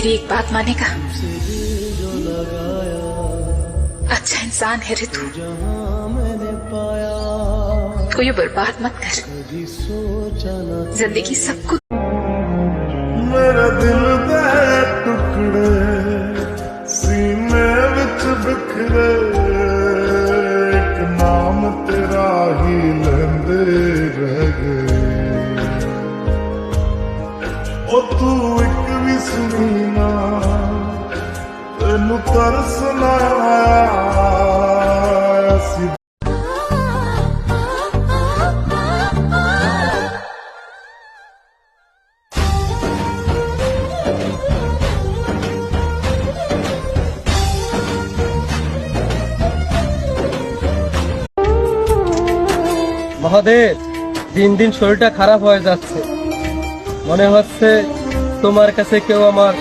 मेरी एक बात मानेगा? अच्छा इंसान है रे तू, को ये बर्बाद मत कर। जिंदगी सब कुछ मेरा दिल दे टुकड़े सीने विच बिखरे, एक नाम तेरा ही लेंदे रह गए। ओ तू एक भी सुनी ना, तेनू तरस ना आया सी। মহাদেব, দিন দিন শরীরটা খারাপ হয়ে যাচ্ছে। মনে হচ্ছে তোমার কাছে কেউ আমার